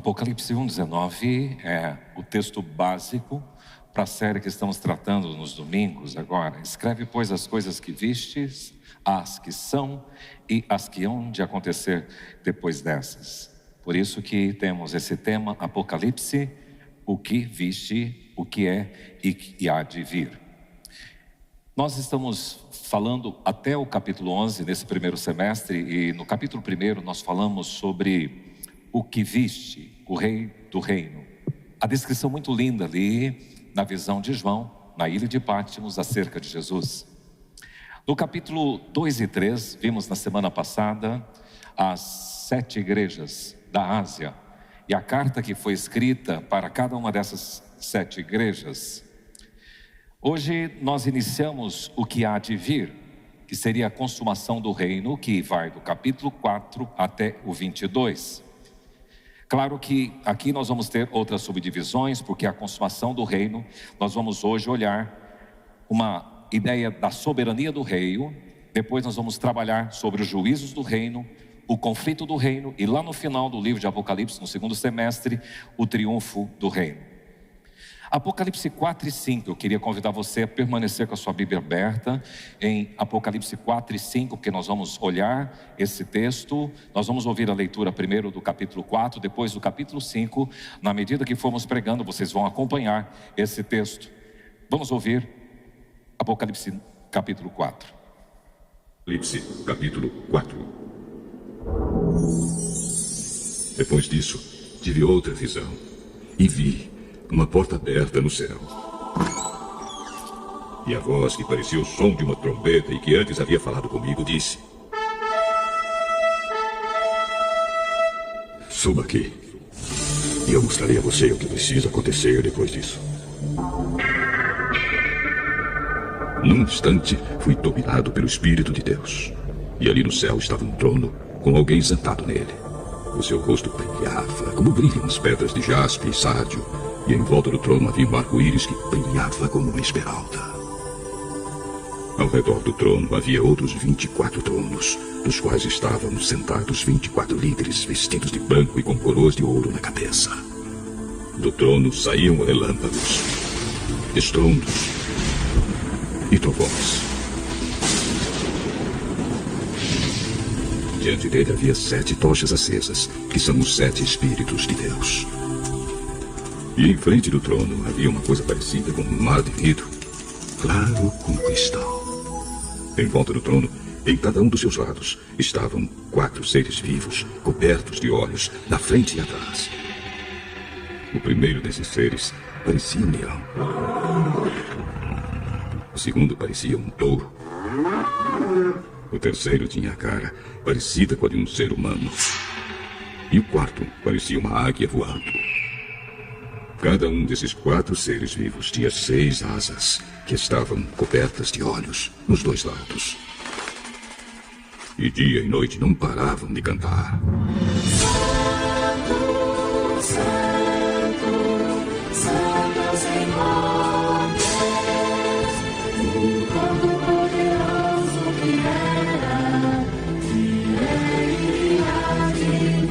Apocalipse 1:19 é o texto básico para a série que estamos tratando nos domingos agora. Escreve, pois, as coisas que vistes, as que são e as que hão de acontecer depois dessas. Por isso que temos esse tema, Apocalipse, o que viste, o que é e que há de vir. Nós estamos falando até o capítulo 11 nesse primeiro semestre, e no capítulo 1 nós falamos sobre o que viste, o rei do reino. A descrição muito linda ali na visão de João, na ilha de Patmos, acerca de Jesus. No capítulo 2 e 3, vimos na semana passada as 7 igrejas da Ásia e a carta que foi escrita para cada uma dessas 7 igrejas. Hoje nós iniciamos o que há de vir, que seria a consumação do reino, que vai do capítulo 4 até o 22. Claro que aqui nós vamos ter outras subdivisões, porque a consumação do reino, nós vamos hoje olhar uma ideia da soberania do reino, depois nós vamos trabalhar sobre os juízos do reino, o conflito do reino, e lá no final do livro de Apocalipse, no segundo semestre, o triunfo do reino. Apocalipse 4 e 5, eu queria convidar você a permanecer com a sua Bíblia aberta em Apocalipse 4 e 5, porque nós vamos olhar esse texto, nós vamos ouvir a leitura primeiro do capítulo 4, depois do capítulo 5, na medida que formos pregando, vocês vão acompanhar esse texto. Vamos ouvir Apocalipse capítulo 4. Apocalipse capítulo 4. Depois disso, tive outra visão e vi uma porta aberta no céu. E a voz que parecia o som de uma trombeta e que antes havia falado comigo disse: suba aqui e eu mostrarei a você o que precisa acontecer depois disso. Num instante fui dominado pelo Espírito de Deus, e ali no céu estava um trono com alguém sentado nele. O seu rosto brilhava como brilham as pedras de jaspe e sárdio, e em volta do trono havia um arco-íris que brilhava como uma esmeralda. Ao redor do trono havia outros 24 tronos, nos quais estavam sentados 24 líderes vestidos de branco e com coroas de ouro na cabeça. Do trono saíam relâmpagos, estrondos e trovões. Diante dele havia 7 tochas acesas, que são os 7 Espíritos de Deus. E em frente do trono havia uma coisa parecida com um mar de vidro, claro como cristal. Em volta do trono, em cada um dos seus lados, estavam 4 seres vivos, cobertos de olhos, na frente e atrás. O primeiro desses seres parecia um leão. O segundo parecia um touro. O terceiro tinha a cara parecida com a de um ser humano. E o quarto parecia uma águia voando. Cada um desses 4 seres vivos tinha 6 asas, que estavam cobertas de olhos nos 2 lados. E dia e noite não paravam de cantar: Santo, Santo, Santo é o Senhor Deus, o Todo-Poderoso, que era, que é e há de vir.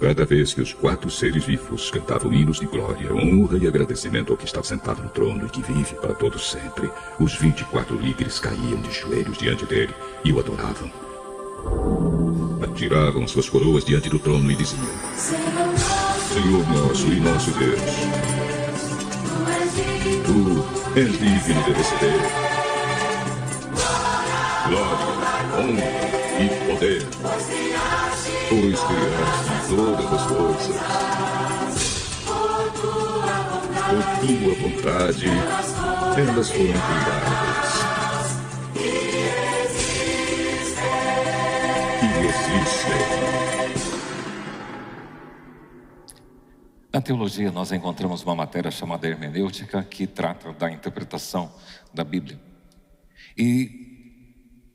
Cada vez que os 4 seres vivos cantavam hinos de glória, honra e agradecimento ao que está sentado no trono e que vive para todos sempre, os 24 líderes caíam de joelhos diante dele e o adoravam. Atiravam suas coroas diante do trono e diziam: Senhor nosso e nosso Deus, Tu és digno de receber glória, honra e poder, pois criaste todas as coisas. Por tua vontade, elas foram criadas e existem. Na teologia nós encontramos uma matéria chamada hermenêutica, que trata da interpretação da Bíblia. E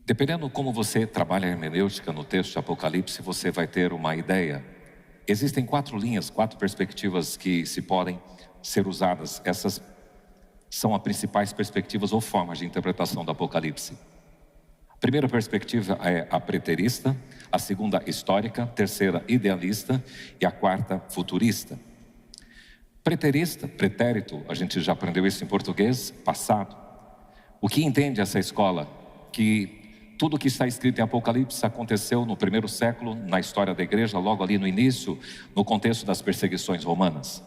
dependendo como você trabalha a hermenêutica no texto de Apocalipse, você vai ter uma ideia. Existem 4 linhas, 4 perspectivas que se podem ser usadas. Essas são as principais perspectivas ou formas de interpretação do Apocalipse. primeira perspectiva é a preterista, a segunda histórica, terceira idealista e a quarta futurista. Preterista, pretérito, a gente já aprendeu isso em português, passado. O que entende essa escola? Que tudo que está escrito em Apocalipse aconteceu no primeiro século, na história da igreja, logo ali no início, no contexto das perseguições romanas.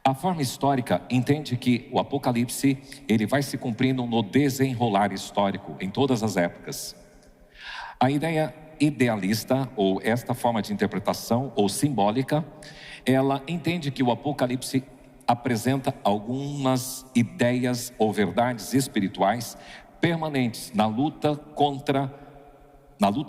A forma histórica entende que o Apocalipse, ele vai se cumprindo no desenrolar histórico, em todas as épocas. A ideia idealista, ou esta forma de interpretação, ou simbólica, ela entende que o Apocalipse apresenta algumas ideias ou verdades espirituais permanentes na luta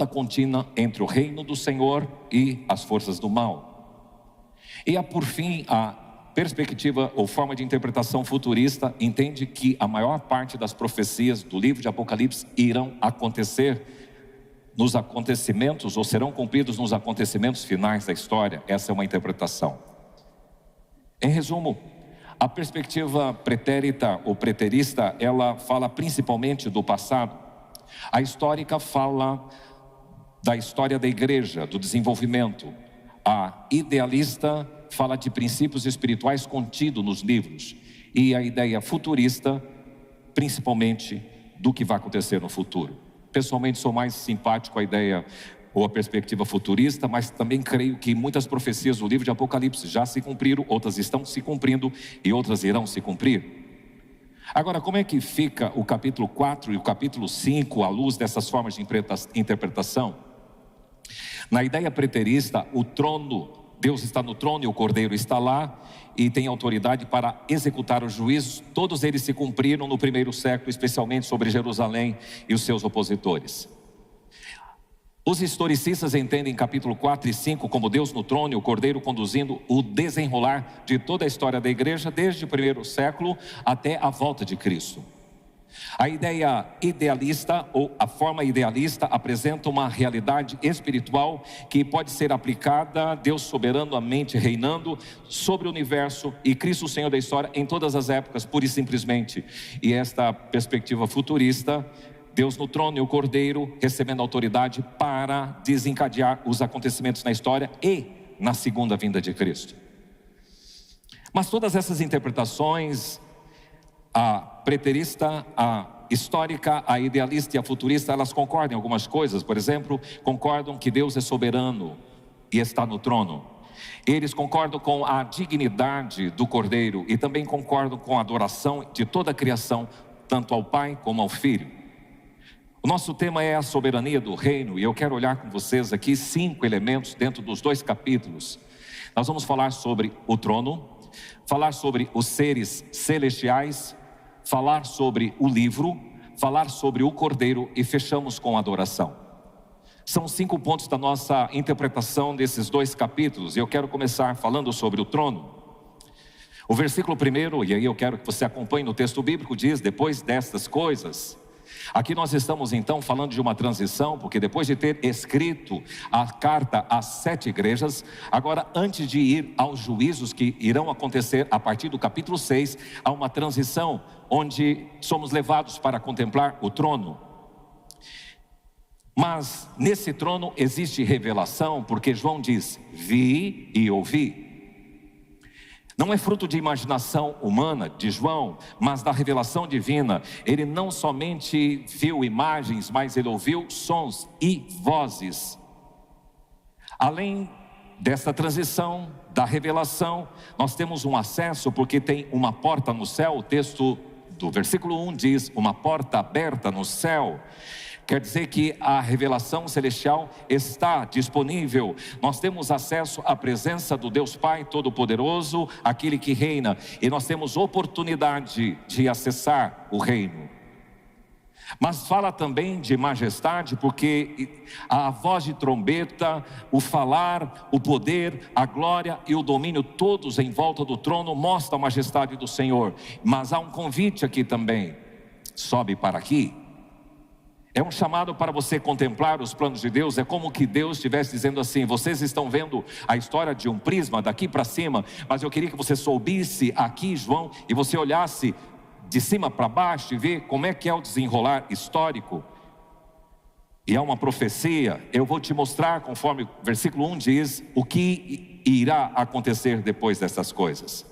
contínua entre o reino do Senhor e as forças do mal. E por fim, a perspectiva ou forma de interpretação futurista entende que a maior parte das profecias do livro de Apocalipse irão acontecer nos acontecimentos, ou serão cumpridos nos acontecimentos finais da história. Essa é uma interpretação. Em resumo, a perspectiva pretérita ou preterista, ela fala principalmente do passado. A histórica fala da história da igreja, do desenvolvimento. A idealista fala de princípios espirituais contidos nos livros. E a ideia futurista, principalmente do que vai acontecer no futuro. Pessoalmente sou mais simpático à ideia ou a perspectiva futurista, mas também creio que muitas profecias do livro de Apocalipse já se cumpriram, outras estão se cumprindo e outras irão se cumprir. Agora, como é que fica o capítulo 4 e o capítulo 5 à luz dessas formas de interpretação? Na ideia preterista, o trono, Deus está no trono e o Cordeiro está lá e tem autoridade para executar os juízos. Todos eles se cumpriram no primeiro século, especialmente sobre Jerusalém e os seus opositores. Os historicistas entendem capítulo 4 e 5 como Deus no trono e o Cordeiro conduzindo o desenrolar de toda a história da igreja, desde o primeiro século até a volta de Cristo. A ideia idealista ou a forma idealista apresenta uma realidade espiritual que pode ser aplicada, Deus soberanamente reinando sobre o universo e Cristo o Senhor da história em todas as épocas, pura e simplesmente. E esta perspectiva futurista, Deus no trono e o Cordeiro recebendo autoridade para desencadear os acontecimentos na história e na segunda vinda de Cristo. Mas todas essas interpretações, a preterista, a histórica, a idealista e a futurista, elas concordam em algumas coisas. Por exemplo, concordam que Deus é soberano e está no trono. Eles concordam com a dignidade do Cordeiro e também concordam com a adoração de toda a criação, tanto ao Pai como ao Filho. O nosso tema é a soberania do reino e eu quero olhar com vocês aqui 5 elementos dentro dos 2 capítulos. Nós vamos falar sobre o trono, falar sobre os seres celestiais, falar sobre o livro, falar sobre o Cordeiro e fechamos com a adoração. São 5 pontos da nossa interpretação desses 2 capítulos e eu quero começar falando sobre o trono. O versículo 1, e aí eu quero que você acompanhe no texto bíblico, diz: depois destas coisas. Aqui nós estamos então falando de uma transição, porque depois de ter escrito a carta às 7 igrejas, agora antes de ir aos juízos que irão acontecer a partir do capítulo 6, há uma transição onde somos levados para contemplar o trono. Mas nesse trono existe revelação, porque João diz: vi e ouvi. Não é fruto de imaginação humana de João, mas da revelação divina. Ele não somente viu imagens, mas ele ouviu sons e vozes. Além dessa transição, da revelação, nós temos um acesso, porque tem uma porta no céu. O texto do versículo 1 diz: uma porta aberta no céu. Quer dizer que a revelação celestial está disponível. Nós temos acesso à presença do Deus Pai Todo-Poderoso, aquele que reina. E nós temos oportunidade de acessar o reino. Mas fala também de majestade, porque a voz de trombeta, o falar, o poder, a glória e o domínio, todos em volta do trono, mostram a majestade do Senhor. Mas há um convite aqui também: sobe para aqui. É um chamado para você contemplar os planos de Deus. É como que Deus estivesse dizendo assim: vocês estão vendo a história de um prisma daqui para cima, mas eu queria que você soubesse aqui, João, e você olhasse de cima para baixo e ver como é que é o desenrolar histórico. E há uma profecia, eu vou te mostrar, conforme o versículo 1 diz, o que irá acontecer depois dessas coisas.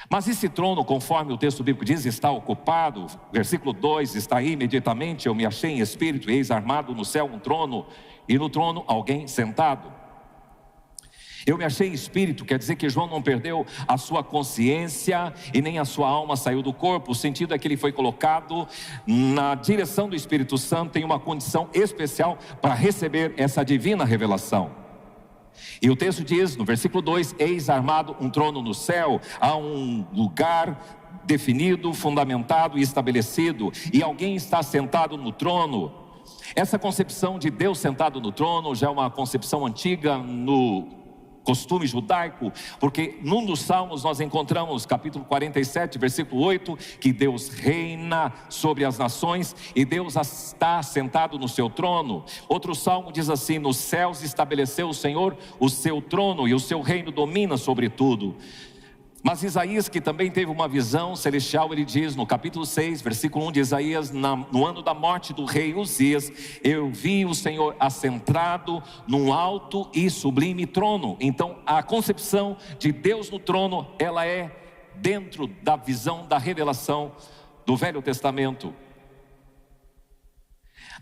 Mas esse trono, conforme o texto bíblico diz, está ocupado. Versículo 2 está aí: imediatamente eu me achei em espírito, e eis armado no céu um trono, e no trono alguém sentado. Eu me achei em espírito, quer dizer que João não perdeu a sua consciência e nem a sua alma saiu do corpo. O sentido é que ele foi colocado na direção do Espírito Santo em uma condição especial para receber essa divina revelação. E o texto diz no versículo 2: eis armado um trono no céu. Há um lugar definido, fundamentado e estabelecido, e alguém está sentado no trono. Essa concepção de Deus sentado no trono já é uma concepção antiga no costume judaico, porque num dos salmos nós encontramos, capítulo 47, versículo 8, que Deus reina sobre as nações e Deus está sentado no seu trono. Outro salmo diz assim: nos céus estabeleceu o Senhor o seu trono e o seu reino domina sobre tudo. Mas Isaías, que também teve uma visão celestial, ele diz no capítulo 6, versículo 1 de Isaías: no ano da morte do rei Uzias, eu vi o Senhor assentado num alto e sublime trono. Então a concepção de Deus no trono, ela é dentro da visão da revelação do Velho Testamento.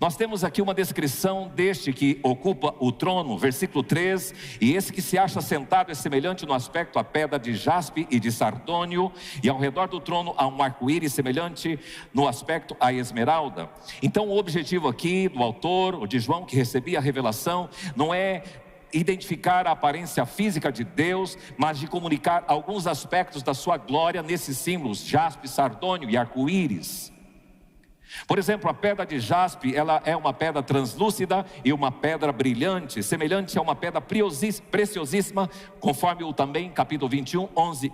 Nós temos aqui uma descrição deste que ocupa o trono, versículo 3: e esse que se acha sentado é semelhante no aspecto a pedra de jaspe e de sardônio, e ao redor do trono há um arco-íris semelhante no aspecto a esmeralda. Então o objetivo aqui do autor, ou de João, que recebia a revelação, não é identificar a aparência física de Deus, mas de comunicar alguns aspectos da sua glória nesses símbolos, jaspe, sardônio e arco-íris. Por exemplo, a pedra de jaspe, ela é uma pedra translúcida e uma pedra brilhante, semelhante a uma pedra preciosíssima, conforme o também capítulo 21, 11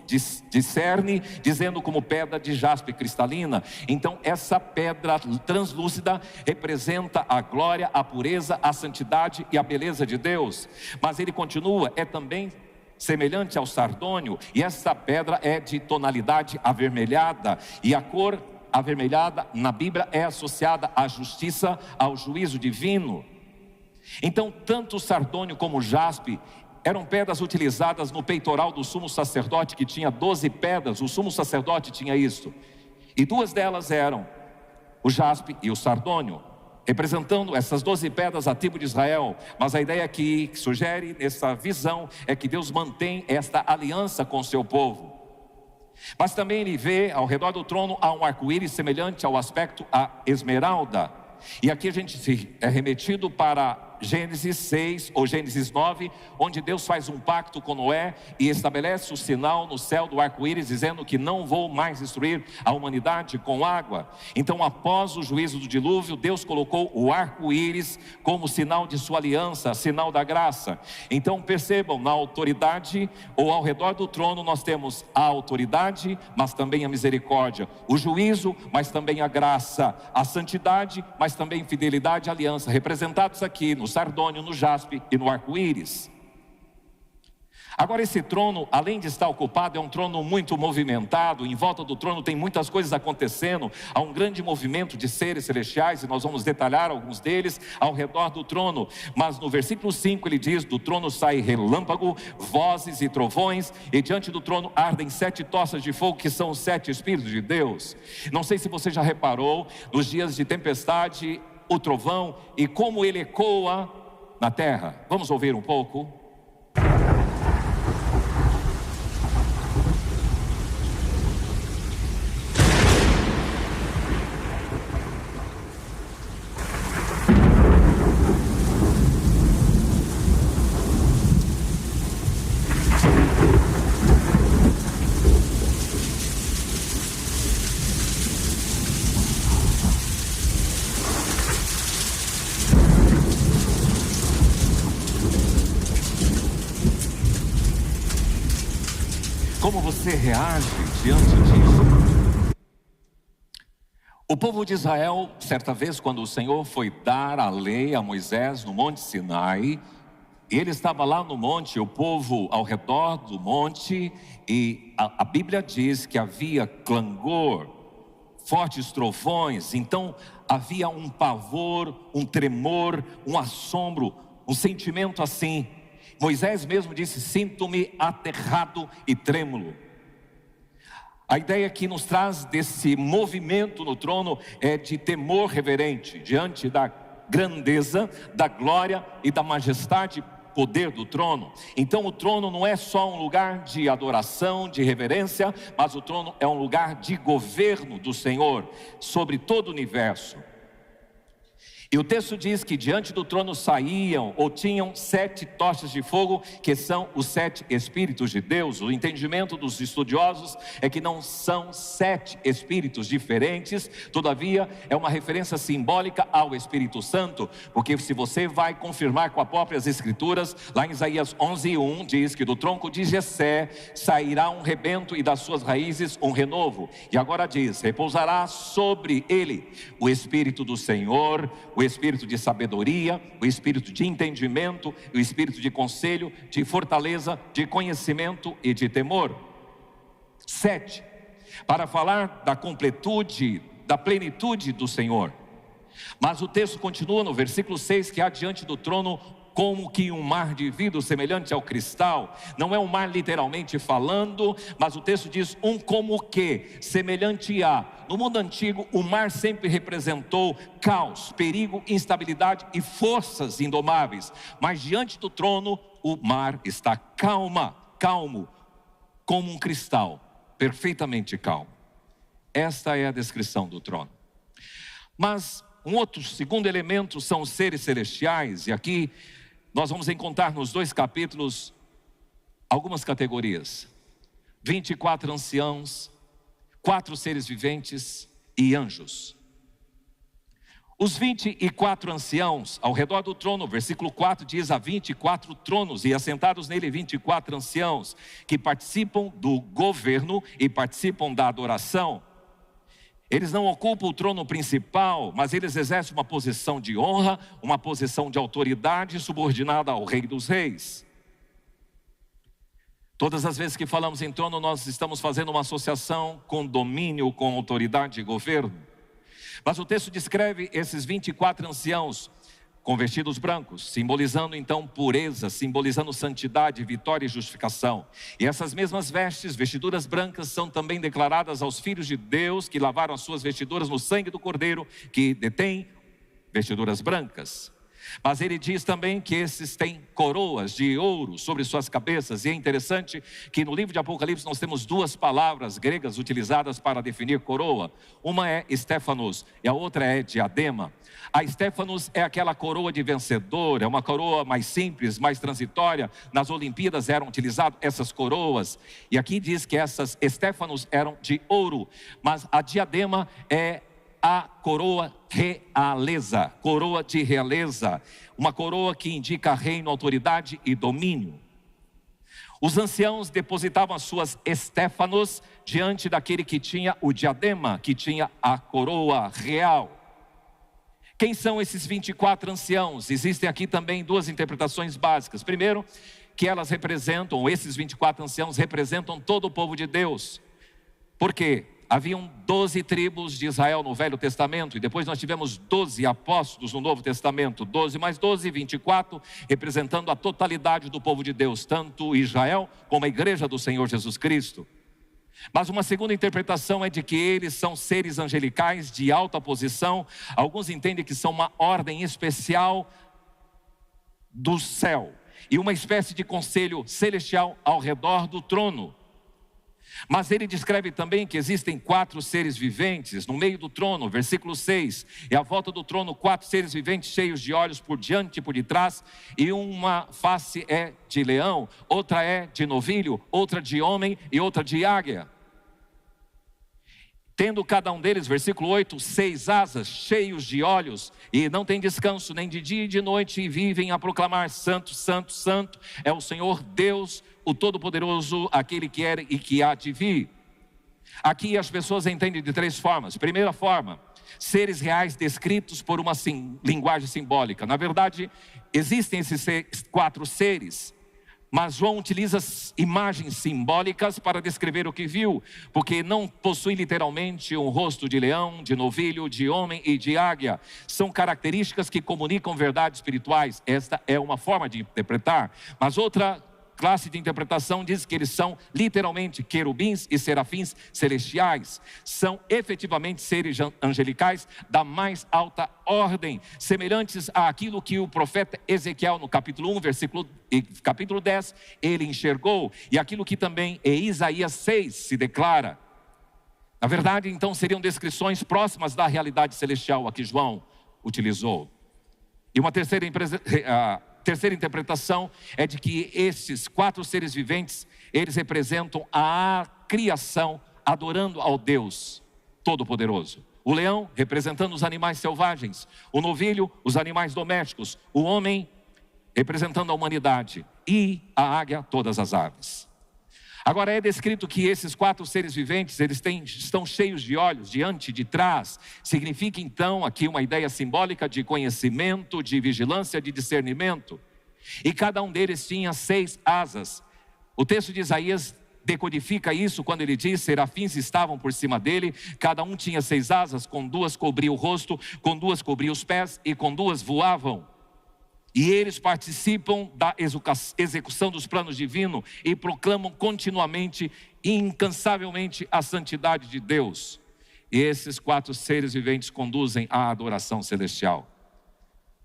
discerne, dizendo como pedra de jaspe cristalina. Então essa pedra translúcida representa a glória, a pureza, a santidade e a beleza de Deus. Mas ele continua, é também semelhante ao sardônio, e essa pedra é de tonalidade avermelhada, e a cor avermelhada na Bíblia é associada à justiça, ao juízo divino. Então tanto o sardônio como o jaspe eram pedras utilizadas no peitoral do sumo sacerdote, que tinha 12 pedras. O sumo sacerdote tinha isso, e 2 delas eram o jaspe e o sardônio, representando essas 12 pedras a tribo de Israel. Mas a ideia que sugere nessa visão é que Deus mantém esta aliança com o seu povo. Mas também ele vê ao redor do trono há um arco-íris semelhante ao aspecto a esmeralda. E aqui a gente é remetido para Gênesis 6 ou Gênesis 9, onde Deus faz um pacto com Noé e estabelece o sinal no céu do arco-íris, dizendo que não vou mais destruir a humanidade com água. Então, após o juízo do dilúvio, Deus colocou o arco-íris como sinal de sua aliança, sinal da graça. Então percebam, na autoridade ou ao redor do trono nós temos a autoridade, mas também a misericórdia, o juízo, mas também a graça, a santidade, mas também fidelidade e aliança, representados aqui no sardônio, no jaspe e no arco-íris. Agora esse trono, além de estar ocupado, é um trono muito movimentado. Em volta do trono tem muitas coisas acontecendo. Há um grande movimento de seres celestiais, e nós vamos detalhar alguns deles ao redor do trono. Mas no versículo 5 ele diz: do trono sai relâmpago, vozes e trovões, e diante do trono ardem 7 tochas de fogo, que são os 7 Espíritos de Deus. Não sei se você já reparou, nos dias de tempestade, o trovão e como ele ecoa na terra. Vamos ouvir um pouco. Como você reage diante disso? O povo de Israel, certa vez, quando o Senhor foi dar a lei a Moisés no Monte Sinai, ele estava lá no monte, o povo ao redor do monte, e a Bíblia diz que havia clangor, fortes trovões. Então havia um pavor, um tremor, um assombro, um sentimento assim. Moisés mesmo disse: sinto-me aterrado e trêmulo. A ideia que nos traz desse movimento no trono é de temor reverente diante da grandeza, da glória e da majestade, poder do trono. Então o trono não é só um lugar de adoração, de reverência, mas o trono é um lugar de governo do Senhor sobre todo o universo. E o texto diz que diante do trono saíam ou tinham 7 tochas de fogo, que são os 7 Espíritos de Deus. O entendimento dos estudiosos é que não são 7 Espíritos diferentes, todavia é uma referência simbólica ao Espírito Santo, porque se você vai confirmar com as próprias Escrituras, lá em Isaías 11:1 diz que do tronco de Jessé sairá um rebento e das suas raízes um renovo. E agora diz: repousará sobre ele o Espírito do Senhor, o Espírito de sabedoria, o Espírito de entendimento, o Espírito de conselho, de fortaleza, de conhecimento e de temor. 7, para falar da completude, da plenitude do Senhor. Mas o texto continua no versículo 6, que há diante do trono como que um mar de vidro semelhante ao cristal. Não é um mar literalmente falando, mas o texto diz um como que, semelhante a. No mundo antigo, o mar sempre representou caos, perigo, instabilidade e forças indomáveis. Mas diante do trono, o mar está calmo, como um cristal, perfeitamente calmo. Esta é a descrição do trono. Mas um outro, segundo elemento, são os seres celestiais. E aqui nós vamos encontrar nos 2 capítulos algumas categorias: 24 anciãos, 4 seres viventes e anjos. Os 24 anciãos ao redor do trono, versículo 4 diz: há 24 tronos e assentados nele 24 anciãos, que participam do governo e participam da adoração. Eles não ocupam o trono principal, mas eles exercem uma posição de honra, uma posição de autoridade subordinada ao Rei dos Reis. Todas as vezes que falamos em trono, nós estamos fazendo uma associação com domínio, com autoridade e governo. Mas o texto descreve esses 24 anciãos com vestidos brancos, simbolizando então pureza, simbolizando santidade, vitória e justificação. E essas mesmas vestiduras brancas, são também declaradas aos filhos de Deus, que lavaram as suas vestiduras no sangue do Cordeiro, que detém vestiduras brancas. Mas ele diz também que esses têm coroas de ouro sobre suas cabeças. E é interessante que no livro de Apocalipse nós temos 2 palavras gregas utilizadas para definir coroa. Uma é Stéphanos e a outra é diadema. A Stéphanos é aquela coroa de vencedor, é uma coroa mais simples, mais transitória. Nas Olimpíadas eram utilizadas essas coroas. E aqui diz que essas Stéphanos eram de ouro. Mas a diadema é a coroa realeza, coroa de realeza, uma coroa que indica reino, autoridade e domínio. Os anciãos depositavam as suas estéfanos diante daquele que tinha o diadema, que tinha a coroa real. Quem são esses 24 anciãos? Existem aqui também 2 interpretações básicas. Primeiro, que elas representam, esses 24 anciãos representam todo o povo de Deus. Por quê? Haviam 12 tribos de Israel no Velho Testamento, e depois nós tivemos 12 apóstolos no Novo Testamento. 12 mais 12, 24, representando a totalidade do povo de Deus, tanto Israel como a igreja do Senhor Jesus Cristo. Mas uma segunda interpretação é de que eles são seres angelicais de alta posição. Alguns entendem que são uma ordem especial do céu e uma espécie de conselho celestial ao redor do trono. Mas ele descreve também que existem 4 seres viventes no meio do trono, versículo 6. E à volta do trono 4 seres viventes cheios de olhos por diante e por detrás. E uma face é de leão, outra é de novilho, outra de homem e outra de águia. Tendo cada um deles, versículo 8, 6 asas, cheios de olhos, e não tem descanso nem de dia e de noite, e vivem a proclamar: santo, santo, santo é o Senhor Deus, o Todo-Poderoso, aquele que era e que há de vir. Aqui as pessoas entendem de 3 formas. Primeira forma, seres reais descritos por uma linguagem simbólica. Na verdade, existem esses 4 seres, Mas João utiliza imagens simbólicas para descrever o que viu, porque não possui literalmente um rosto de leão, de novilho, de homem e de águia. São características que comunicam verdades espirituais. Esta é uma forma de interpretar. Mas outra classe de interpretação diz que eles são literalmente querubins e serafins celestiais. São efetivamente seres angelicais da mais alta ordem, semelhantes àquilo que o profeta Ezequiel no capítulo 1, capítulo 10, ele enxergou, e aquilo que também em Isaías 6 se declara. Na verdade, então, seriam descrições próximas da realidade celestial a que João utilizou. E uma terceira interpretação é de que esses 4 seres viventes, eles representam a criação adorando ao Deus Todo-Poderoso. O leão representando os animais selvagens, o novilho, os animais domésticos, o homem representando a humanidade e a águia, todas as aves. Agora é descrito que esses 4 seres viventes, eles estão cheios de olhos, diante, de trás. Significa então aqui uma ideia simbólica de conhecimento, de vigilância, de discernimento. E cada um deles tinha 6 asas. O texto de Isaías decodifica isso quando ele diz: serafins estavam por cima dele, cada um tinha 6 asas, com 2 cobria o rosto, com 2 cobria os pés e com 2 voavam. E eles participam da execução dos planos divinos e proclamam continuamente e incansavelmente a santidade de Deus. E esses 4 seres viventes conduzem à adoração celestial.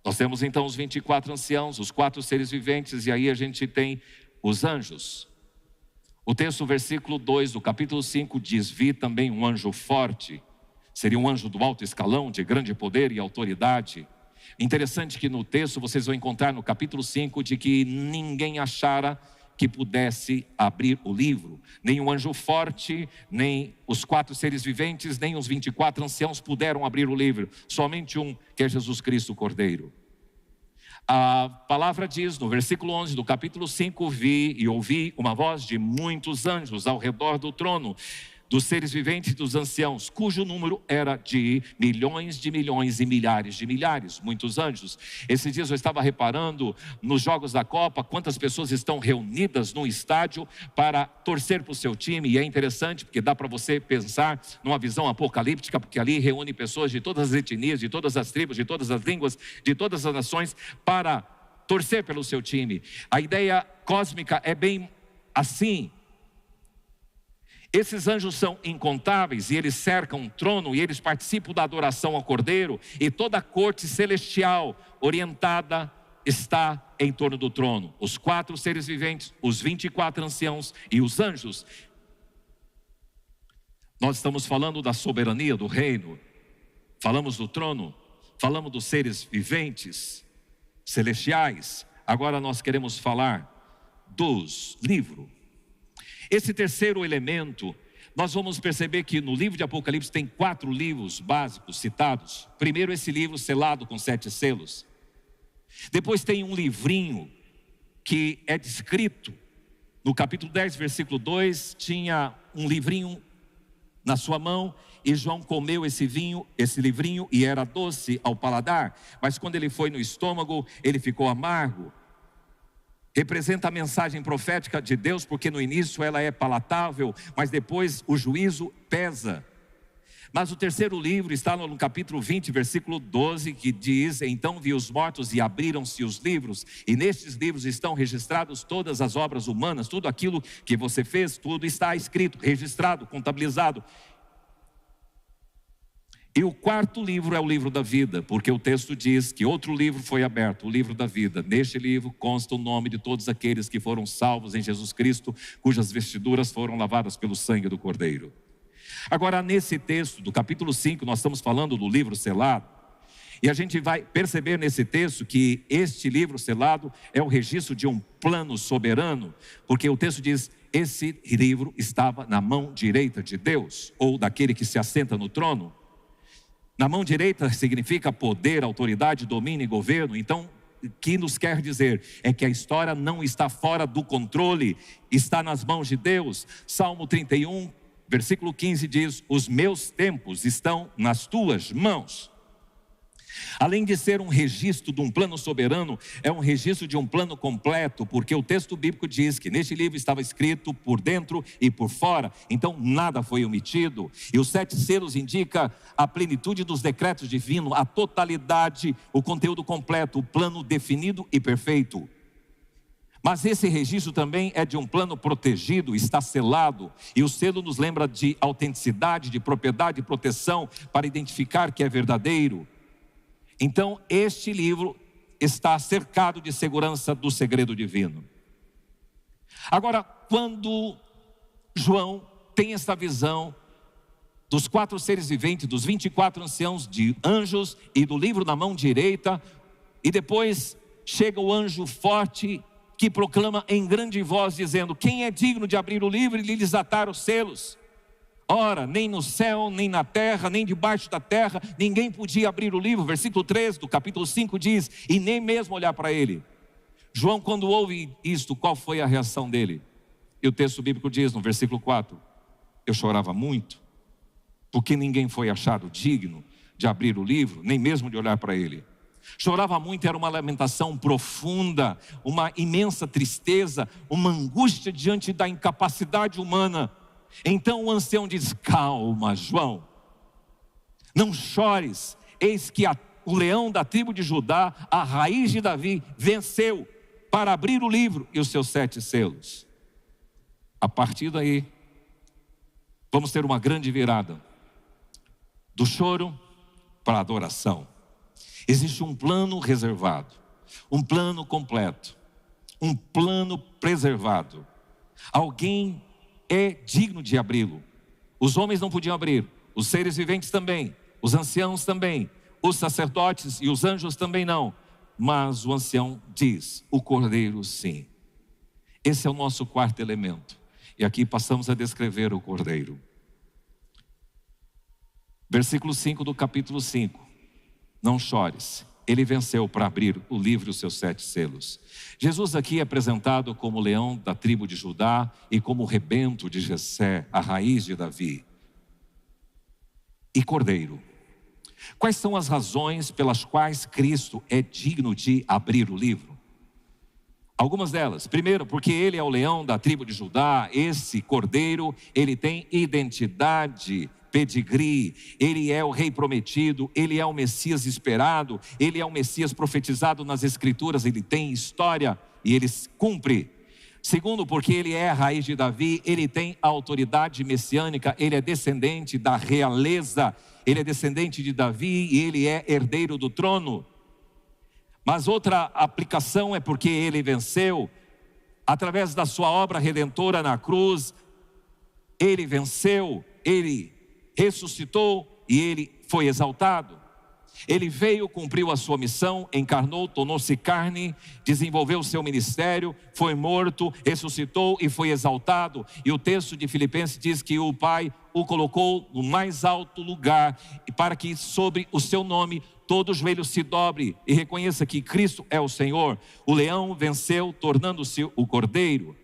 Nós temos então os 24 anciãos, os 4 seres viventes, e aí a gente tem os anjos. O texto, versículo 2 do capítulo 5 diz: vi também um anjo forte. Seria um anjo do alto escalão, de grande poder e autoridade. Interessante que no texto vocês vão encontrar no capítulo 5 de que ninguém achara que pudesse abrir o livro. Nem o anjo forte, nem os 4 seres viventes, nem os 24 anciãos puderam abrir o livro. Somente um, que é Jesus Cristo, o Cordeiro. A palavra diz no versículo 11 do capítulo 5: vi e ouvi uma voz de muitos anjos ao redor do trono, dos seres viventes e dos anciãos, cujo número era de milhões e milhares de milhares, muitos anjos. Esses dias eu estava reparando nos jogos da Copa, quantas pessoas estão reunidas no estádio para torcer para o seu time, e é interessante porque dá para você pensar numa visão apocalíptica, porque ali reúne pessoas de todas as etnias, de todas as tribos, de todas as línguas, de todas as nações, para torcer pelo seu time. A ideia cósmica é bem assim. Esses anjos são incontáveis e eles cercam o trono e eles participam da adoração ao Cordeiro, e toda a corte celestial orientada está em torno do trono. Os 4 seres viventes, os 24 anciãos e os anjos. Nós estamos falando da soberania do reino, falamos do trono, falamos dos seres viventes celestiais. Agora nós queremos falar dos livros. Esse terceiro elemento, nós vamos perceber que no livro de Apocalipse tem 4 livros básicos citados. Primeiro, esse livro selado com 7 selos. Depois tem um livrinho que é descrito no capítulo 10, versículo 2, tinha um livrinho na sua mão, e João comeu esse livrinho, e era doce ao paladar, mas quando ele foi no estômago, ele ficou amargo. Representa a mensagem profética de Deus, porque no início ela é palatável, mas depois o juízo pesa. Mas o terceiro livro está no capítulo 20, versículo 12, que diz: então vi os mortos e abriram-se os livros, e nestes livros estão registrados todas as obras humanas, tudo aquilo que você fez, tudo está escrito, registrado, contabilizado. E o 4º livro é o livro da vida, porque o texto diz que outro livro foi aberto, o livro da vida. Neste livro consta o nome de todos aqueles que foram salvos em Jesus Cristo, cujas vestiduras foram lavadas pelo sangue do Cordeiro. Agora, nesse texto do capítulo 5, nós estamos falando do livro selado, e a gente vai perceber nesse texto que este livro selado é o registro de um plano soberano, porque o texto diz: esse livro estava na mão direita de Deus, ou daquele que se assenta no trono. Na mão direita significa poder, autoridade, domínio e governo. Então, o que nos quer dizer é que a história não está fora do controle, está nas mãos de Deus. Salmo 31, versículo 15 diz: os meus tempos estão nas tuas mãos. Além de ser um registro de um plano soberano, é um registro de um plano completo, porque o texto bíblico diz que neste livro estava escrito por dentro e por fora, então nada foi omitido. E os 7 selos indica a plenitude dos decretos divinos, a totalidade, o conteúdo completo, o plano definido e perfeito. Mas esse registro também é de um plano protegido, está selado, e o selo nos lembra de autenticidade, de propriedade e proteção, para identificar que é verdadeiro. Então, este livro está cercado de segurança do segredo divino. Agora, quando João tem essa visão dos 4 seres viventes, dos 24 anciãos de anjos e do livro na mão direita, e depois chega o anjo forte que proclama em grande voz, dizendo: quem é digno de abrir o livro e lhe desatar os selos? Ora, nem no céu, nem na terra, nem debaixo da terra, ninguém podia abrir o livro. Versículo 3 do capítulo 5 diz: e nem mesmo olhar para ele. João, quando ouve isto, qual foi a reação dele? E o texto bíblico diz no versículo 4: eu chorava muito, porque ninguém foi achado digno de abrir o livro, nem mesmo de olhar para ele. Chorava muito, era uma lamentação profunda, uma imensa tristeza, uma angústia diante da incapacidade humana. Então o ancião diz: calma, João, não chores, eis que o leão da tribo de Judá, a raiz de Davi, venceu para abrir o livro e os seus 7 selos. A partir daí, vamos ter uma grande virada, do choro para a adoração. Existe um plano reservado, um plano completo, um plano preservado. Alguém é digno de abri-lo. Os homens não podiam abrir, os seres viventes também, os anciãos também, os sacerdotes e os anjos também não. Mas o ancião diz: o cordeiro sim. Esse é o nosso 4º elemento. E aqui passamos a descrever o cordeiro. Versículo 5 do capítulo 5. Não chores, ele venceu para abrir o livro e os seus 7 selos. Jesus aqui é apresentado como o leão da tribo de Judá e como o rebento de Jessé, a raiz de Davi. E cordeiro. Quais são as razões pelas quais Cristo é digno de abrir o livro? Algumas delas. Primeiro, porque ele é o leão da tribo de Judá. Esse cordeiro, ele tem identidade, pedigree, ele é o rei prometido, ele é o Messias esperado, ele é o Messias profetizado nas escrituras, ele tem história e ele cumpre. Segundo, porque ele é a raiz de Davi, ele tem autoridade messiânica, ele é descendente da realeza, ele é descendente de Davi e ele é herdeiro do trono. Mas outra aplicação é porque ele venceu, através da sua obra redentora na cruz, ele venceu, ele ressuscitou e ele foi exaltado. Ele veio, cumpriu a sua missão, encarnou, tornou-se carne, desenvolveu o seu ministério, foi morto, ressuscitou e foi exaltado. E o texto de Filipenses diz que o Pai o colocou no mais alto lugar, e para que sobre o seu nome todo joelho se dobre e reconheça que Cristo é o Senhor. O leão venceu, tornando-se o cordeiro.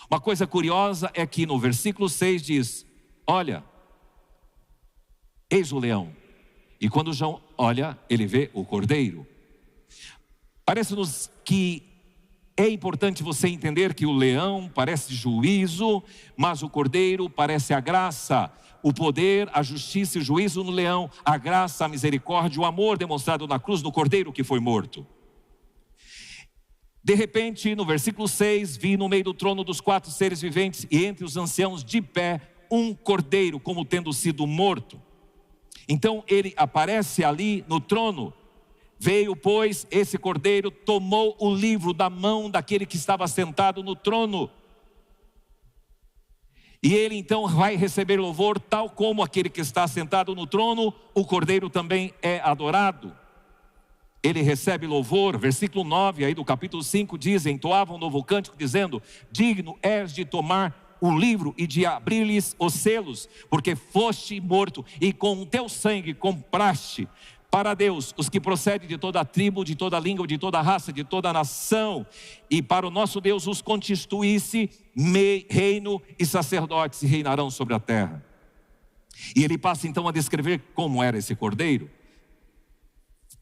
Uma coisa curiosa é que no versículo 6 diz: olha, eis o leão. E quando João olha, ele vê o cordeiro. Parece-nos que é importante você entender que o leão parece juízo, mas o cordeiro parece a graça. O poder, a justiça e o juízo no leão, a graça, a misericórdia, o amor demonstrado na cruz no cordeiro que foi morto. De repente, no versículo 6, vi no meio do trono dos 4 seres viventes e entre os anciãos de pé um cordeiro como tendo sido morto. Então ele aparece ali no trono. Veio, pois, esse cordeiro, tomou o livro da mão daquele que estava sentado no trono. E ele então vai receber louvor, tal como aquele que está sentado no trono, o cordeiro também é adorado. Ele recebe louvor. Versículo 9 aí do capítulo 5 diz: entoava um novo cântico dizendo: digno és de tomar o livro e de abrir-lhes os selos, porque foste morto e com o teu sangue compraste para Deus os que procedem de toda a tribo, de toda a língua, de toda a raça, de toda a nação, e para o nosso Deus os constituísse reino e sacerdotes, e reinarão sobre a terra. E ele passa então a descrever como era esse cordeiro.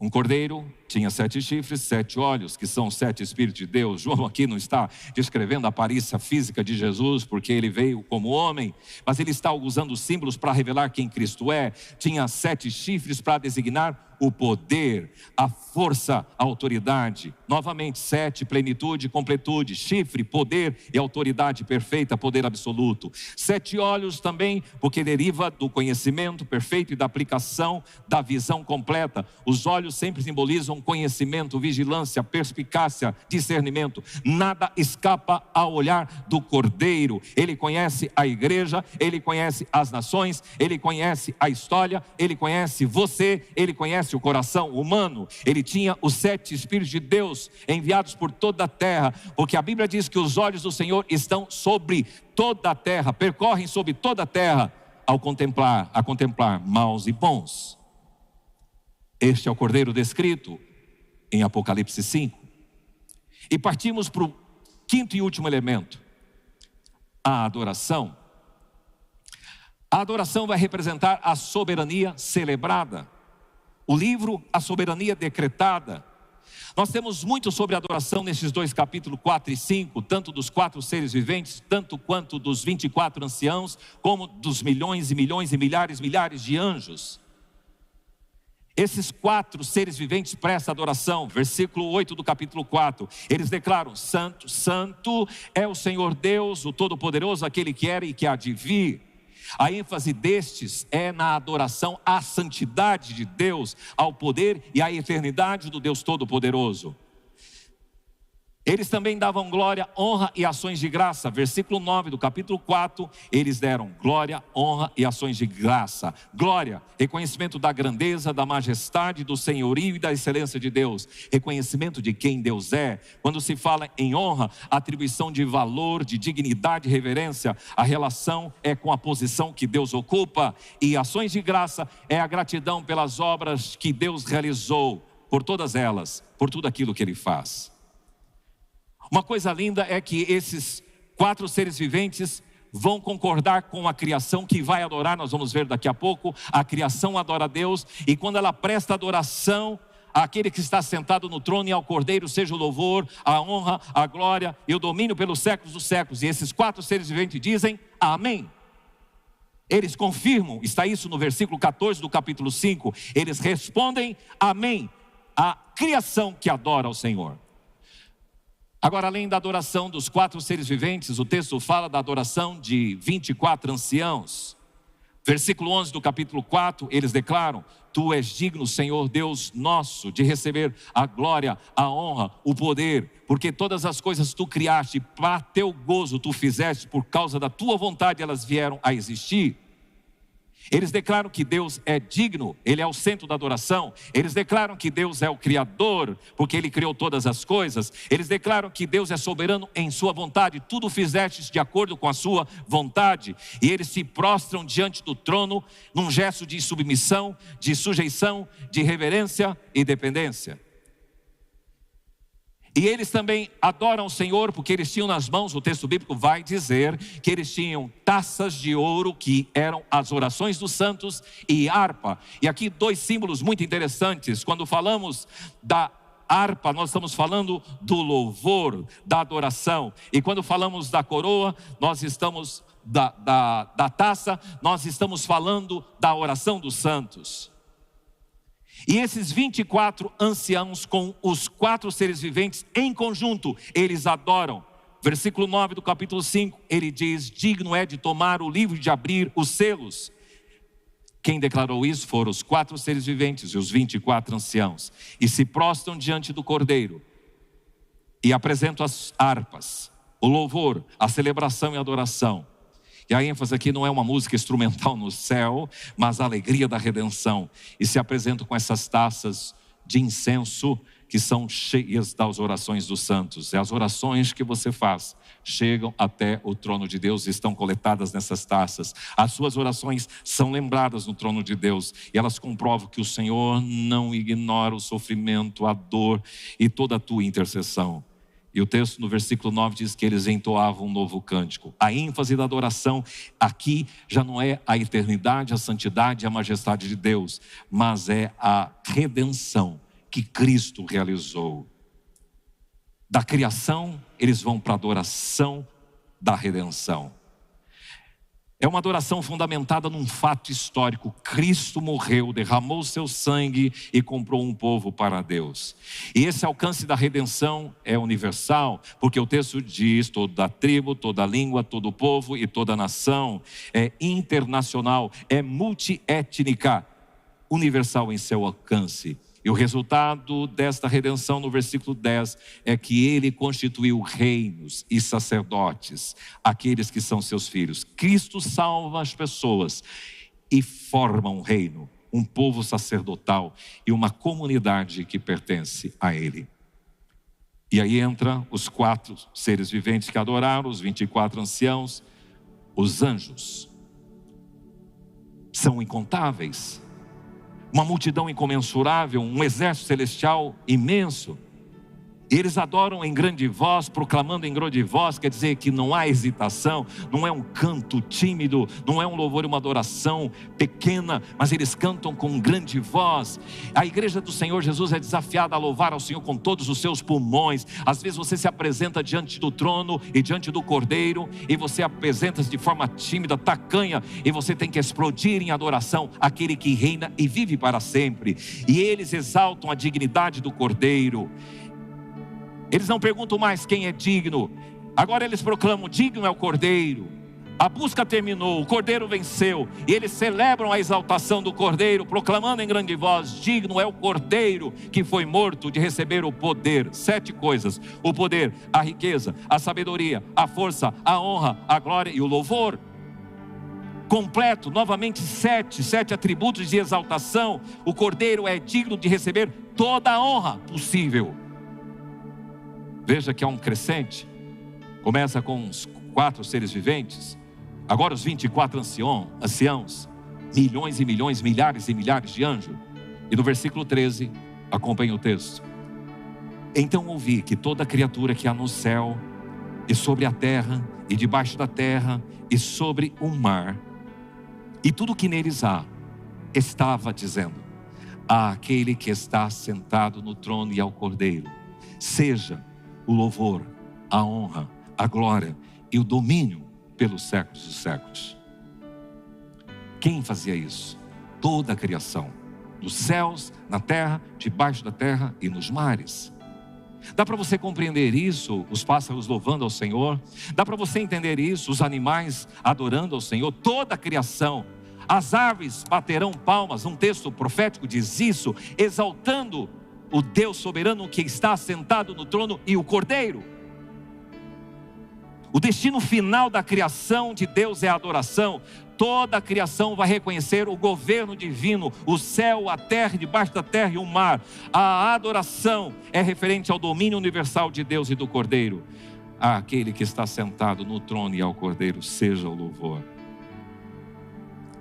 Um cordeiro tinha 7 chifres, 7 olhos, que são 7 Espíritos de Deus. João aqui não está descrevendo a aparência física de Jesus, porque ele veio como homem, mas ele está usando símbolos para revelar quem Cristo é. Tinha 7 chifres para designar o poder, a força, a autoridade. Novamente, 7, plenitude e completude. Chifre, poder e autoridade perfeita, poder absoluto. 7 olhos também, porque deriva do conhecimento perfeito e da aplicação da visão completa. Os olhos sempre simbolizam conhecimento, vigilância, perspicácia, discernimento. Nada escapa ao olhar do Cordeiro. Ele conhece a igreja, ele conhece as nações, ele conhece a história, ele conhece você, ele conhece o coração humano. Ele tinha os 7 Espíritos de Deus enviados por toda a terra, porque a Bíblia diz que os olhos do Senhor estão sobre toda a terra, percorrem sobre toda a terra a contemplar maus e bons. Este é o Cordeiro descrito em Apocalipse 5. E partimos para o 5º e último elemento, a adoração. A adoração vai representar a soberania celebrada. O livro, a soberania decretada. Nós temos muito sobre adoração nesses 2 capítulos 4 e 5, tanto dos 4 seres viventes, tanto quanto dos 24 anciãos, como dos milhões e milhões e milhares de anjos. Esses 4 seres viventes prestam adoração. Versículo 8 do capítulo 4. Eles declaram: Santo, Santo é o Senhor Deus, o Todo-Poderoso, aquele que era e que há de vir. A ênfase destes é na adoração à santidade de Deus, ao poder e à eternidade do Deus Todo-Poderoso. Eles também davam glória, honra e ações de graça. Versículo 9 do capítulo 4, eles deram glória, honra e ações de graça. Glória, reconhecimento da grandeza, da majestade, do senhorio e da excelência de Deus. Reconhecimento de quem Deus é. Quando se fala em honra, atribuição de valor, de dignidade e reverência. A relação é com a posição que Deus ocupa. E ações de graça é a gratidão pelas obras que Deus realizou, por todas elas, por tudo aquilo que Ele faz. Uma coisa linda é que esses 4 seres viventes vão concordar com a criação que vai adorar. Nós vamos ver daqui a pouco. A criação adora a Deus, e quando ela presta adoração àquele que está sentado no trono e ao Cordeiro, seja o louvor, a honra, a glória e o domínio pelos séculos dos séculos. E esses 4 seres viventes dizem amém. Eles confirmam, está isso no versículo 14 do capítulo 5. Eles respondem amém, a criação que adora ao Senhor. Agora, além da adoração dos 4 seres viventes, o texto fala da adoração de 24 anciãos. Versículo 11 do capítulo 4, eles declaram: Tu és digno, Senhor Deus nosso, de receber a glória, a honra, o poder, porque todas as coisas tu criaste, para teu gozo tu fizeste, por causa da tua vontade elas vieram a existir. Eles declaram que Deus é digno, Ele é o centro da adoração. Eles declaram que Deus é o Criador, porque Ele criou todas as coisas. Eles declaram que Deus é soberano em sua vontade, tudo fizeste de acordo com a sua vontade. E eles se prostram diante do trono, num gesto de submissão, de sujeição, de reverência e dependência. E eles também adoram o Senhor, porque eles tinham nas mãos, o texto bíblico vai dizer que eles tinham taças de ouro, que eram as orações dos santos, e harpa. E aqui 2 símbolos muito interessantes. Quando falamos da harpa, nós estamos falando do louvor, da adoração. E quando falamos da coroa, nós estamos da taça, nós estamos falando da oração dos santos. E esses 24 anciãos com os 4 seres viventes em conjunto, eles adoram. Versículo 9 do capítulo 5, ele diz: digno é de tomar o livro e de abrir os selos. Quem declarou isso foram os 4 seres viventes e os 24 anciãos. E se prostram diante do Cordeiro e apresentam as harpas, o louvor, a celebração e a adoração. E a ênfase aqui não é uma música instrumental no céu, mas a alegria da redenção. E se apresentam com essas taças de incenso que são cheias das orações dos santos. E as orações que você faz chegam até o trono de Deus e estão coletadas nessas taças. As suas orações são lembradas no trono de Deus, e elas comprovam que o Senhor não ignora o sofrimento, a dor e toda a tua intercessão. E o texto no versículo 9 diz que eles entoavam um novo cântico. A ênfase da adoração aqui já não é a eternidade, a santidade e a majestade de Deus, mas é a redenção que Cristo realizou. Da criação, eles vão para a adoração da redenção. É uma adoração fundamentada num fato histórico. Cristo morreu, derramou seu sangue e comprou um povo para Deus. E esse alcance da redenção é universal, porque o texto diz toda tribo, toda língua, todo povo e toda nação. É internacional, é multiétnica, universal em seu alcance. E o resultado desta redenção no versículo 10 é que ele constituiu reinos e sacerdotes, aqueles que são seus filhos. Cristo salva as pessoas e forma um reino, um povo sacerdotal e uma comunidade que pertence a ele. E aí entra os 4 seres viventes que adoraram, os 24 anciãos, os anjos. São incontáveis. Uma multidão incomensurável, um exército celestial imenso. E eles adoram em grande voz, proclamando em grande voz, quer dizer que não há hesitação, não é um canto tímido, não é um louvor e uma adoração pequena, mas eles cantam com grande voz. A igreja do Senhor Jesus é desafiada a louvar ao Senhor com todos os seus pulmões. Às vezes você se apresenta diante do trono e diante do Cordeiro, e você apresenta-se de forma tímida, tacanha, e você tem que explodir em adoração àquele que reina e vive para sempre. E eles exaltam a dignidade do Cordeiro. Eles não perguntam mais quem é digno. Agora eles proclamam: digno é o Cordeiro. A busca terminou, o Cordeiro venceu. E eles celebram a exaltação do Cordeiro, proclamando em grande voz: digno é o Cordeiro que foi morto de receber o poder. 7 coisas: o poder, a riqueza, a sabedoria, a força, a honra, a glória e o louvor. Completo, novamente 7 atributos de exaltação. O Cordeiro é digno de receber toda a honra possível. Veja que há um crescente. Começa com os 4 seres viventes, agora os 24 anciãos, milhões e milhões, milhares e milhares de anjos. E no versículo 13, acompanha o texto: então ouvi que toda criatura que há no céu, e sobre a terra, e debaixo da terra, e sobre o mar, e tudo que neles há, estava dizendo: àquele que está sentado no trono e ao Cordeiro, seja o louvor, a honra, a glória e o domínio pelos séculos dos séculos. Quem fazia isso? Toda a criação, nos céus, na terra, debaixo da terra e nos mares. Dá para você compreender isso, os pássaros louvando ao Senhor? Dá para você entender isso, os animais adorando ao Senhor? Toda a criação. As árvores baterão palmas, um texto profético diz isso, exaltando o Deus soberano que está sentado no trono e o Cordeiro. O destino final da criação de Deus é a adoração. Toda a criação vai reconhecer o governo divino, o céu, a terra, debaixo da terra e o mar. A adoração é referente ao domínio universal de Deus e do Cordeiro. Àquele que está sentado no trono e ao Cordeiro seja o louvor.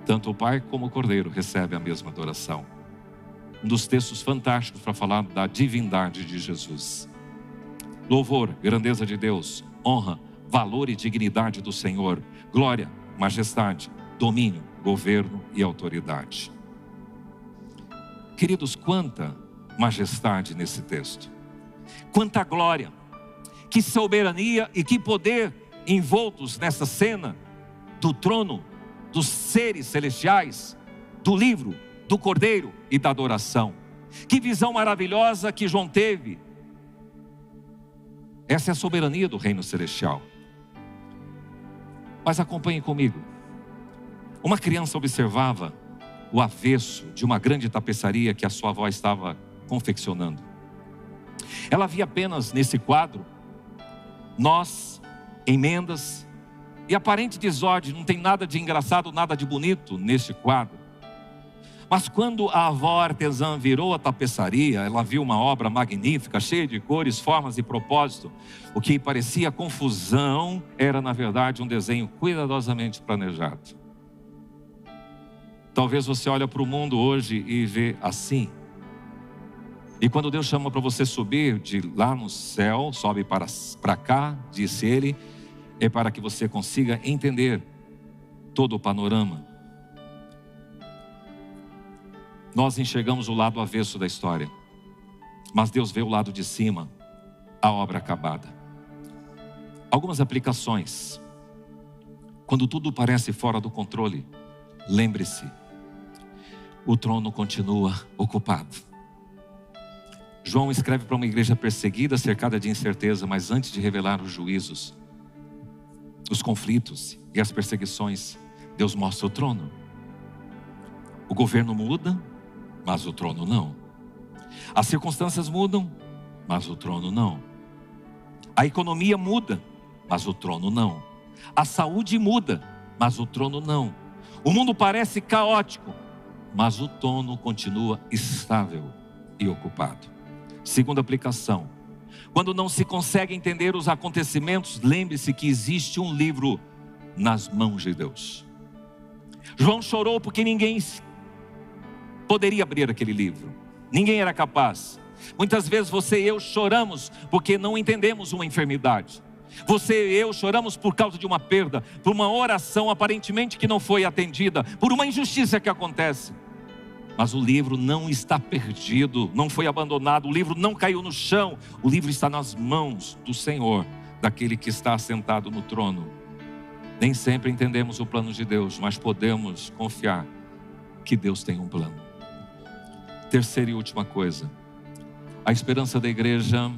Tanto o Pai como o Cordeiro recebem a mesma adoração. Um dos textos fantásticos para falar da divindade de Jesus. Louvor, grandeza de Deus, honra, valor e dignidade do Senhor, glória, majestade, domínio, governo e autoridade. Queridos, quanta majestade nesse texto, quanta glória, que soberania e que poder envoltos nessa cena do trono, dos seres celestiais, do livro, do Cordeiro e da adoração. Que visão maravilhosa que João teve. Essa é a soberania do reino celestial. Mas acompanhe comigo. Uma criança observava o avesso de uma grande tapeçaria que a sua avó estava confeccionando. Ela via apenas nesse quadro nós, emendas e aparente desordem. Não tem nada de engraçado, nada de bonito neste quadro. Mas quando a avó artesã virou a tapeçaria, ela viu uma obra magnífica, cheia de cores, formas e propósito. O que parecia confusão era, na verdade, um desenho cuidadosamente planejado. Talvez você olhe para o mundo hoje e vê assim. E quando Deus chama para você subir de lá no céu, sobe para cá, disse Ele, é para que você consiga entender todo o panorama. Nós enxergamos o lado avesso da história. mas Deus vê o lado de cima, a obra acabada. Algumas aplicações. Quando tudo parece fora do controle, lembre-se, o trono continua ocupado. João escreve para uma igreja perseguida, cercada de incerteza, mas antes de revelar os juízos, os conflitos e as perseguições, Deus mostra o trono. O governo muda, mas o trono não. As circunstâncias mudam, mas o trono não. A economia muda, mas o trono não. A saúde muda, mas o trono não. O mundo parece caótico, mas o trono continua estável e ocupado. Segunda aplicação. Quando não se consegue entender os acontecimentos, lembre-se que existe um livro nas mãos de Deus. João chorou porque ninguém poderia abrir aquele livro. Ninguém era capaz. Muitas vezes você e eu choramos porque não entendemos uma enfermidade. Você e eu choramos por causa de uma perda, por uma oração aparentemente que não foi atendida, por uma injustiça que acontece. Mas o livro não está perdido, não foi abandonado, o livro não caiu no chão. O livro está nas mãos do Senhor, daquele que está assentado no trono. Nem sempre entendemos o plano de Deus, mas podemos confiar que Deus tem um plano. Terceira e última coisa. A esperança da igreja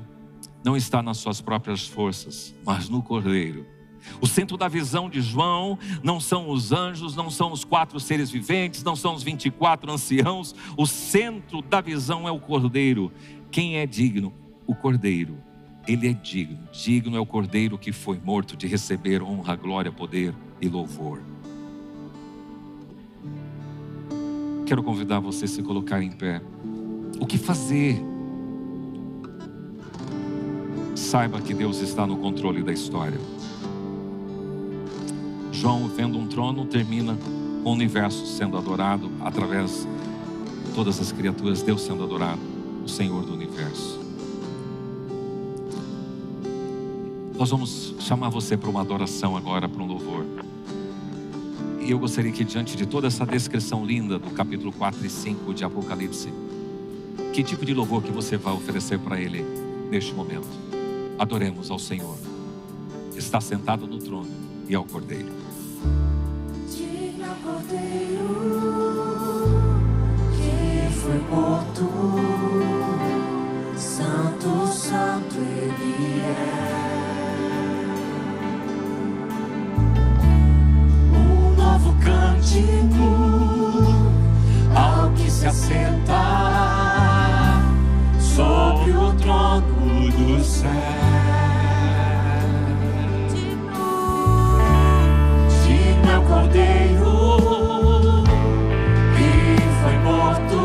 não está nas suas próprias forças, mas no Cordeiro. O centro da visão de João não são os anjos, não são os 4 seres viventes, não são os 24 anciãos. O centro da visão é o Cordeiro. Quem é digno? O Cordeiro. Ele é digno. Digno é o Cordeiro que foi morto de receber honra, glória, poder e louvor. Quero convidar você a se colocar em pé. O que fazer? Saiba que Deus está no controle da história. João, vendo um trono, termina com o universo sendo adorado através de todas as criaturas, Deus sendo adorado, o Senhor do universo. Nós vamos chamar você para uma adoração agora, para um louvor. E eu gostaria que, diante de toda essa descrição linda do capítulo 4 e 5 de Apocalipse, que tipo de louvor que você vai oferecer para Ele neste momento? Adoremos ao Senhor. Está sentado no trono e ao Cordeiro. Diga ao Cordeiro que foi morto, santo, santo Ele é. Um novo cântico ao que se assenta sobre o trono do céu. Cordeiro que foi morto,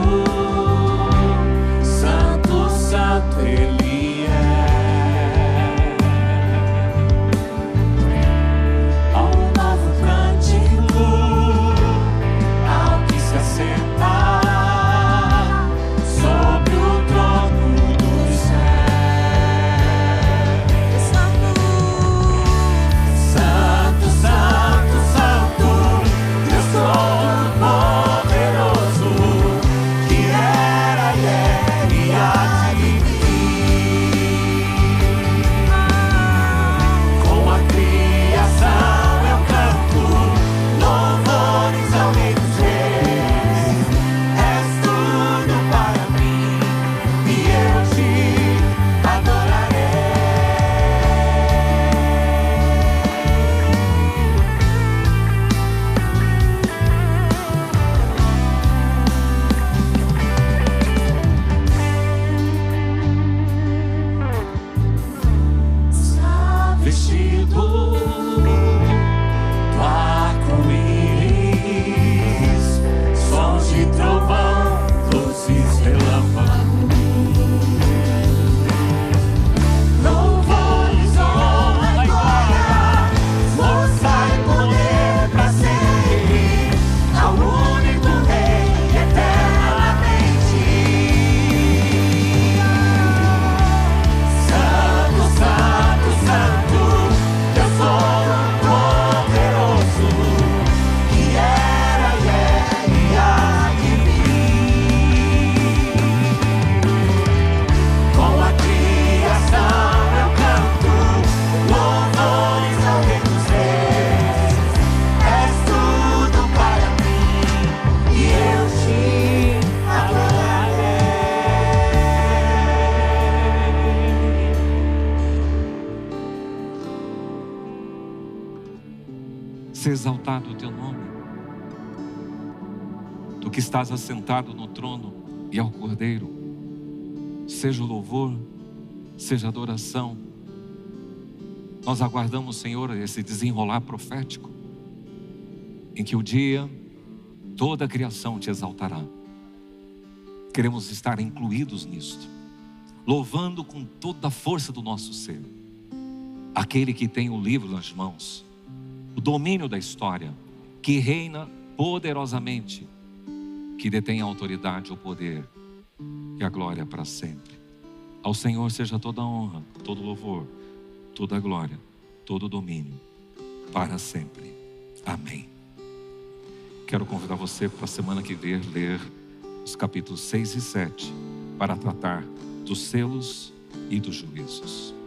santo, santo Ele é. Há um novo cântico ao que se assenta sobre o trono do céu. Santo, santo, santo, Todo-Poderoso, que era e há de vir. Com a criação eu canto louvores ao Rei dos Reis. És tudo para mim e eu te adorarei. Está vestido do arco-íris, sons de trovão, luzes, relâmpagos, louvores, honra e glória, força e poder pra servir ao único Rei eternamente. Santo, santo, santo, Seja exaltado o teu nome. Tu que estás assentado no trono e ao Cordeiro, seja o louvor, seja a adoração. Nós aguardamos, Senhor, esse desenrolar profético, em que o dia toda a criação te exaltará. Queremos estar incluídos nisto, louvando com toda a força do nosso ser aquele que tem o livro nas mãos, o domínio da história, que reina poderosamente, que detém a autoridade, o poder e a glória para sempre. Ao Senhor seja toda a honra, todo louvor, toda a glória, todo o domínio, para sempre. Amém. Quero convidar você para a semana que vem ler os capítulos 6 e 7, para tratar dos selos e dos juízos.